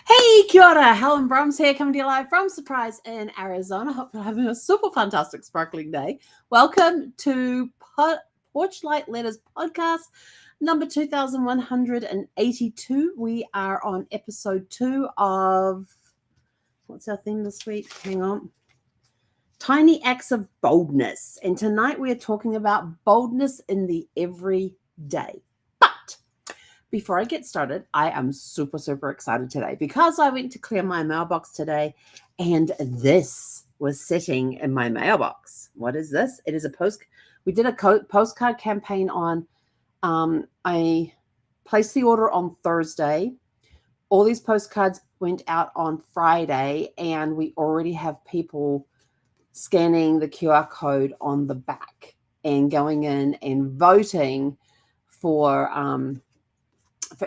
Hey, kia ora, Helen Brums here, coming to you live from Surprise in Arizona. Hope you're having a super fantastic, sparkling day. Welcome to Porch Light Letters podcast, number 2182. We are on episode 2 of, what's our theme this week? Hang on. Tiny Acts of Boldness. And tonight we are talking about boldness in the everyday. But before I get started, I am super, super excited today because I went to clear my mailbox today and this was sitting in my mailbox. What is this? It is a we did a postcard campaign on, I placed the order on Thursday. All these postcards went out on Friday and we already have people scanning the QR code on the back and going in and voting for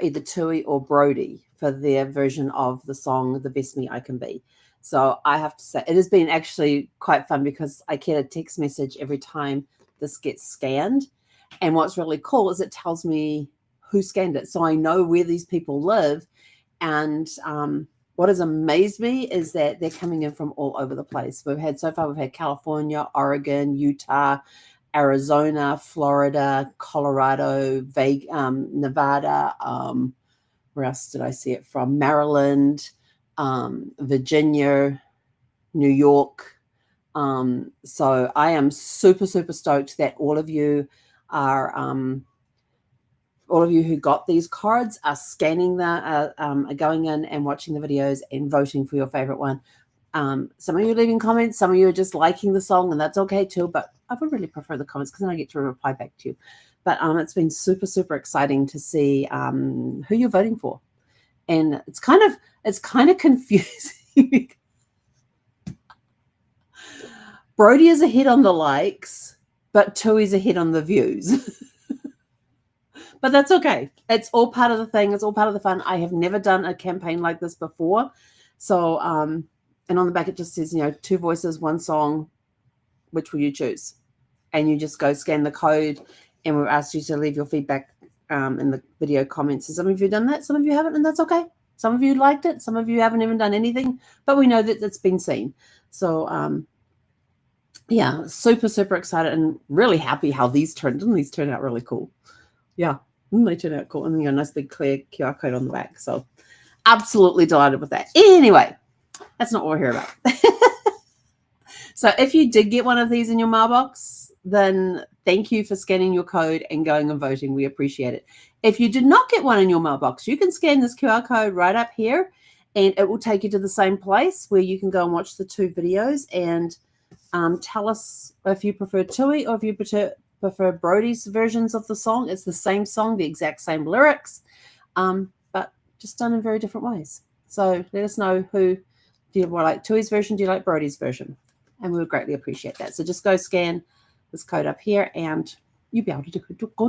either Tui or Brody for their version of the song The Best Me I Can Be. So I have to say, it has been actually quite fun because I get a text message every time this gets scanned. And what's really cool is it tells me who scanned it. So I know where these people live. And what has amazed me is that they're coming in from all over the place. We've had California, Oregon, Utah, Arizona, Florida, Colorado, Nevada. Where else did I see it from? Maryland, Virginia, New York. So I am super, super stoked that all of you who got these cards are scanning are going in and watching the videos and voting for your favorite one. Some of you are leaving comments, some of you are just liking the song, and that's okay too, but I would really prefer the comments because then I get to reply back to you. But it's been super, super exciting to see who you're voting for. And it's kind of confusing. Brody is ahead on the likes, but Tui's ahead on the views. But that's okay. It's all part of the thing. It's all part of the fun. I have never done a campaign like this before. So, and on the back, it just says, 2 voices, 1 song. Which will you choose? And you just go scan the code, and we'll ask you to leave your feedback in the video comments. So some of you have done that, some of you haven't, and that's okay. Some of you liked it, some of you haven't even done anything, but we know that it's been seen. So, yeah, super, super excited and really happy how these turned. Didn't these turn out really cool? Yeah, they turned out cool. And a nice big clear QR code on the back. So absolutely delighted with that. Anyway, that's not what we're here about. So if you did get one of these in your mailbox, then thank you for scanning your code and going and voting. We appreciate it. If you did not get one in your mailbox, you can scan this QR code right up here and it will take you to the same place where you can go and watch the 2 videos and tell us if you prefer Tui or if you prefer Brody's versions of the song. It's the same song, the exact same lyrics, but just done in very different ways. So let us know who do you like, Tui's version, do you like Brody's version? And we would greatly appreciate that. So just go scan this code up here and you'll be able to go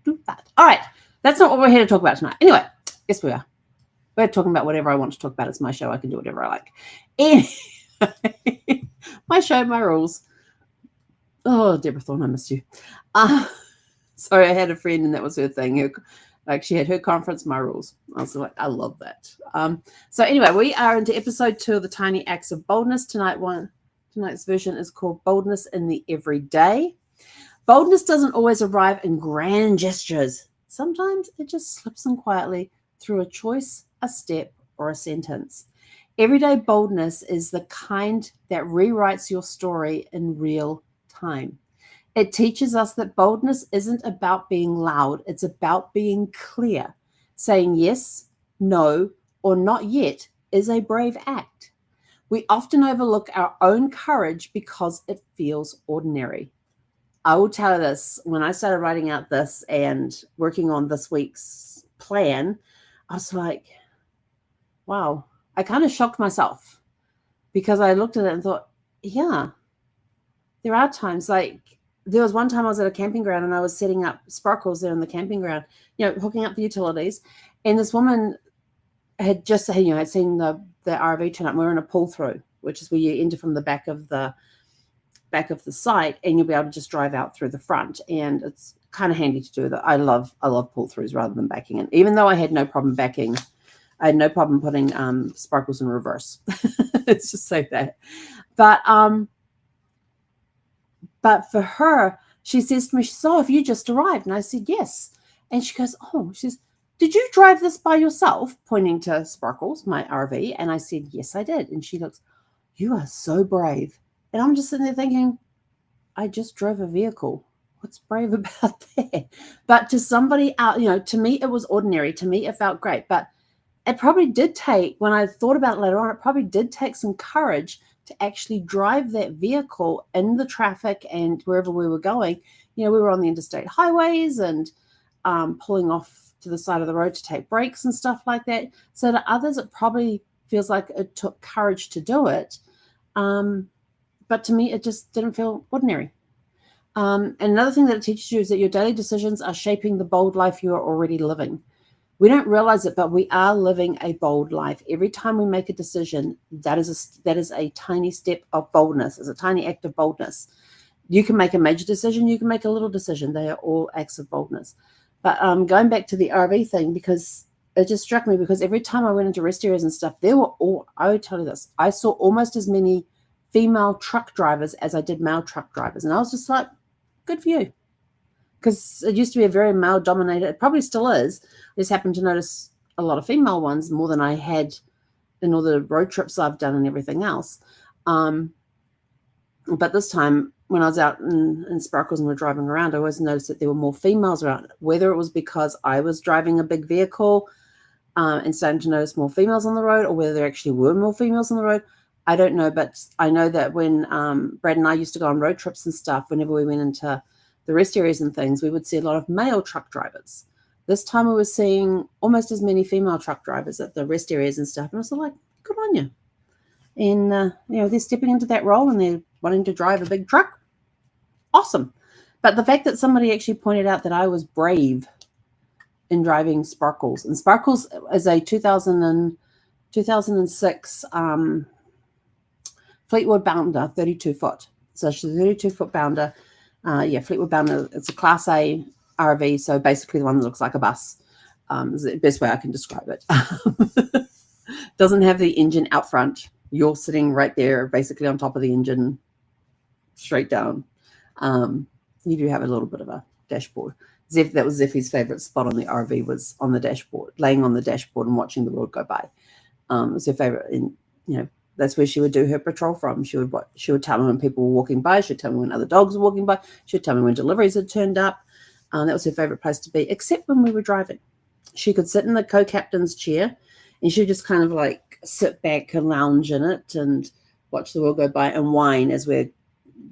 do that. All right. That's not what we're here to talk about tonight. Anyway, yes, we are. We're talking about whatever I want to talk about. It's my show. I can do whatever I like. Anyway, my show, my rules. Oh, Deborah Thorne, I missed you. Sorry, I had a friend and that was her thing. She had her conference, my rules. I was like, I love that. So anyway, we are into episode 2 of the Tiny Acts of Boldness. Tonight's version is called Boldness in the Everyday. Boldness doesn't always arrive in grand gestures. Sometimes it just slips in quietly through a choice, a step, or a sentence. Everyday boldness is the kind that rewrites your story in real time. It teaches us that boldness isn't about being loud. It's about being clear. Saying yes, no, or not yet is a brave act. We often overlook our own courage because it feels ordinary. I will tell you this, when I started writing out this and working on this week's plan, I was like, wow, I kind of shocked myself because I looked at it and thought, yeah, there are times there was one time I was at a camping ground and I was setting up sparkles there in the camping ground, hooking up the utilities. And this woman had just, had seen the RV turn up. And we were in a pull through, which is where you enter from the back of the site and you'll be able to just drive out through the front. And it's kind of handy to do that. I love pull throughs rather than backing in, even though I had no problem backing I had no problem putting sparkles in reverse. Let's just say that. But for her, she says to me, she says, "Oh, have you just arrived?" And I said, "Yes." And she goes, "Oh," she says, "Did you drive this by yourself?" Pointing to Sparkles, my RV. And I said, "Yes, I did." And she looks, "You are so brave." And I'm just sitting there thinking, I just drove a vehicle. What's brave about that? But to somebody out, to me, it was ordinary. To me, it felt great. But it probably did take, when I thought about it later on, it probably did take some courage to actually drive that vehicle in the traffic and wherever we were going. We were on the interstate highways and pulling off to the side of the road to take breaks and stuff like that. So to others, it probably feels like it took courage to do it. But to me, it just didn't feel ordinary. And another thing that it teaches you is that your daily decisions are shaping the bold life you are already living. We don't realize it, but we are living a bold life. Every time we make a decision, that is a tiny step of boldness. It's a tiny act of boldness. You can make a major decision. You can make a little decision. They are all acts of boldness. But going back to the RV thing, because it just struck me, because every time I went into rest areas and stuff, I would tell you this, I saw almost as many female truck drivers as I did male truck drivers. And I was just like, good for you. Because it used to be a very male-dominated, it probably still is. I just happened to notice a lot of female ones more than I had in all the road trips I've done and everything else. But this time, when I was out in Sparkles and we're driving around, I always noticed that there were more females around. Whether it was because I was driving a big vehicle and starting to notice more females on the road, or whether there actually were more females on the road, I don't know. But I know that when Brad and I used to go on road trips and stuff, whenever we went into the rest areas and things, we would see a lot of male truck drivers. This time we were seeing almost as many female truck drivers at the rest areas and stuff. And I was like, good on you. And, they're stepping into that role and they're wanting to drive a big truck. Awesome. But the fact that somebody actually pointed out that I was brave in driving Sparkles. And Sparkles is a 2006 Fleetwood Bounder, 32-foot. So she's a 32-foot Bounder. Fleetwood Bounder, it's a Class A RV, so basically the one that looks like a bus is the best way I can describe it. Doesn't have the engine out front. You're sitting right there, basically on top of the engine, straight down. You do have a little bit of a dashboard. That was Zeffie's favorite spot on the RV, was on the dashboard, laying on the dashboard and watching the world go by. It was her favorite, and that's where she would do her patrol from. She would tell me when people were walking by. She'd tell me when other dogs were walking by. She'd tell me when deliveries had turned up. That was her favorite place to be, except when we were driving. She could sit in the co-captain's chair and she'd just kind of like sit back and lounge in it and watch the world go by and whine as we're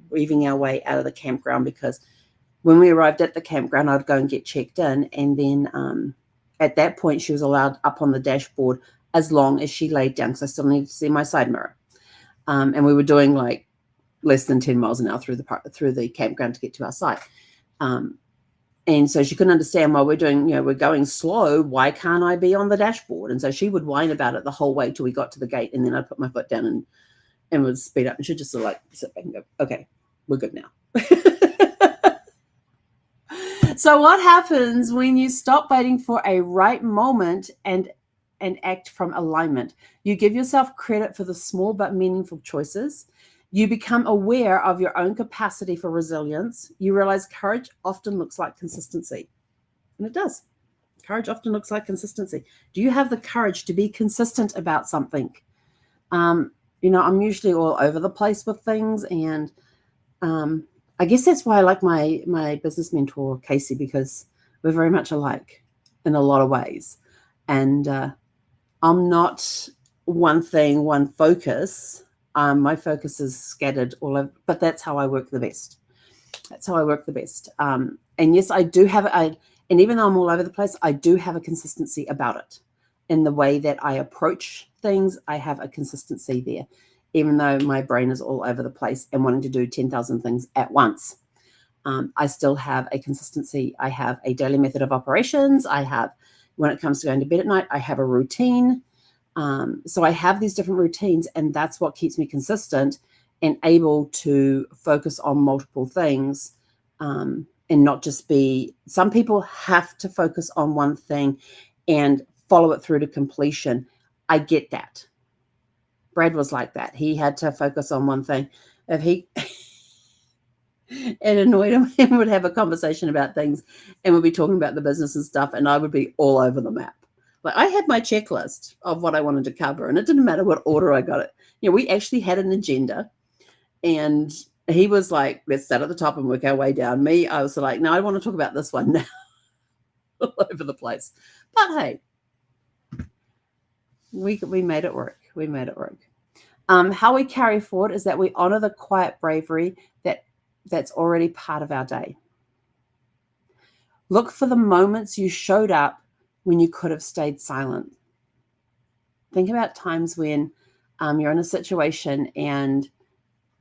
weaving our way out of the campground, because when we arrived at the campground, I'd go and get checked in. And then at that point, she was allowed up on the dashboard as long as she laid down, because I still needed to see my side mirror. And we were doing like less than 10 miles an hour through the campground to get to our site. And so she couldn't understand why we're going slow. Why can't I be on the dashboard? And so she would whine about it the whole way till we got to the gate. And then I'd put my foot down and would speed up. And she'd just sort of like sit back and go, okay, we're good now. So what happens when you stop waiting for a right moment and act from alignment? You give yourself credit for the small but meaningful choices. You become aware of your own capacity for resilience. You realize courage often looks like consistency. And it does. Courage often looks like consistency. Do you have the courage to be consistent about something? I'm usually all over the place with things. And I guess that's why I like my business mentor, Casey, because we're very much alike in a lot of ways. And I'm not one thing, one focus. My focus is scattered all over, but that's how I work the best. And yes, I do have and even though I'm all over the place, I do have a consistency about it. In the way that I approach things, I have a consistency there. Even though my brain is all over the place and wanting to do 10,000 things at once, I still have a consistency. I have a daily method of operations. When it comes to going to bed at night, I have a routine. So I have these different routines, and that's what keeps me consistent and able to focus on multiple things, and not just be. Some people have to focus on one thing and follow it through to completion. I get that. Brad was like that. He had to focus on one thing. If he it annoyed him, he would have a conversation about things and we'd be talking about the business and stuff, and I would be all over the map. Like, I had my checklist of what I wanted to cover, and it didn't matter what order I got it. We actually had an agenda, and he was like, let's start at the top and work our way down. Me, I was like, no, I want to talk about this one now. All over the place. But hey, we made it work. We made it work. How we carry forward is that we honor the quiet bravery that's already part of our day. Look for the moments you showed up when you could have stayed silent. Think about times when you're in a situation and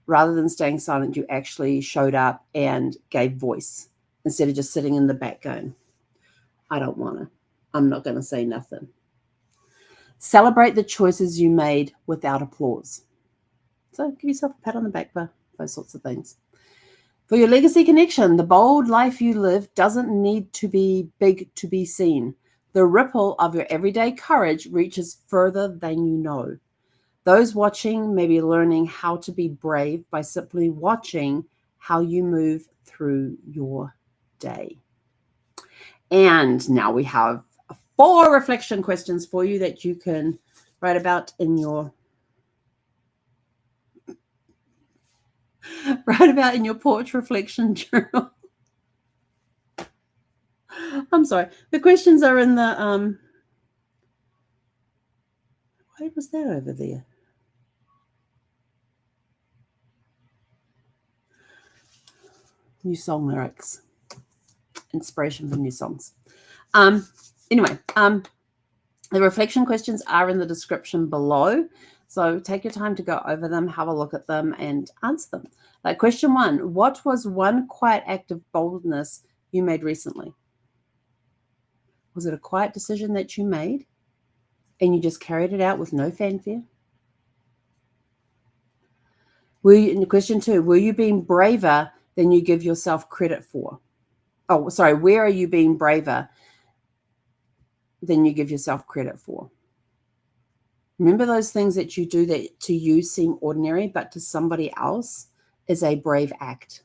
rather than staying silent, you actually showed up and gave voice instead of just sitting in the back going, I don't want to. I'm not going to say nothing. Celebrate the choices you made without applause. So give yourself a pat on the back for those sorts of things. For your legacy connection, the bold life you live doesn't need to be big to be seen. The ripple of your everyday courage reaches further than you know. Those watching may be learning how to be brave by simply watching how you move through your day. And now we have 4 reflection questions for you that you can write about in your porch reflection journal. I'm sorry. The questions are in the what was that over there? New song lyrics. Inspiration for new songs. Anyway, the reflection questions are in the description below. So take your time to go over them, have a look at them, and answer them. Like question 1, what was one quiet act of boldness you made recently? Was it a quiet decision that you made and you just carried it out with no fanfare? Question 2, were you being braver than you give yourself credit for? Oh, sorry, where are you being braver than you give yourself credit for? Remember those things that you do that to you seem ordinary, but to somebody else is a brave act.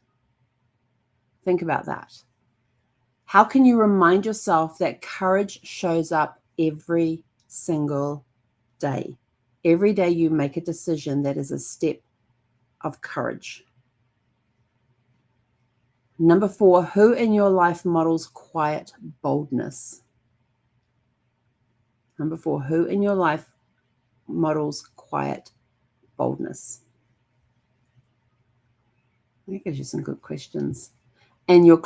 Think about that. How can you remind yourself that courage shows up every single day? Every day you make a decision that is a step of courage. Number 4, who in your life models quiet boldness? Number 4, who in your life models quiet boldness? That gives you some good questions. And our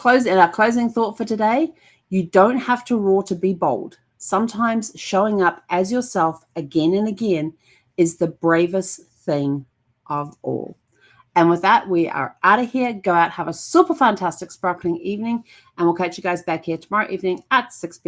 closing thought for today, you don't have to roar to be bold. Sometimes showing up as yourself again and again is the bravest thing of all. And with that, we are out of here. Go out, have a super fantastic, sparkling evening, and we'll catch you guys back here tomorrow evening at 6 p.m.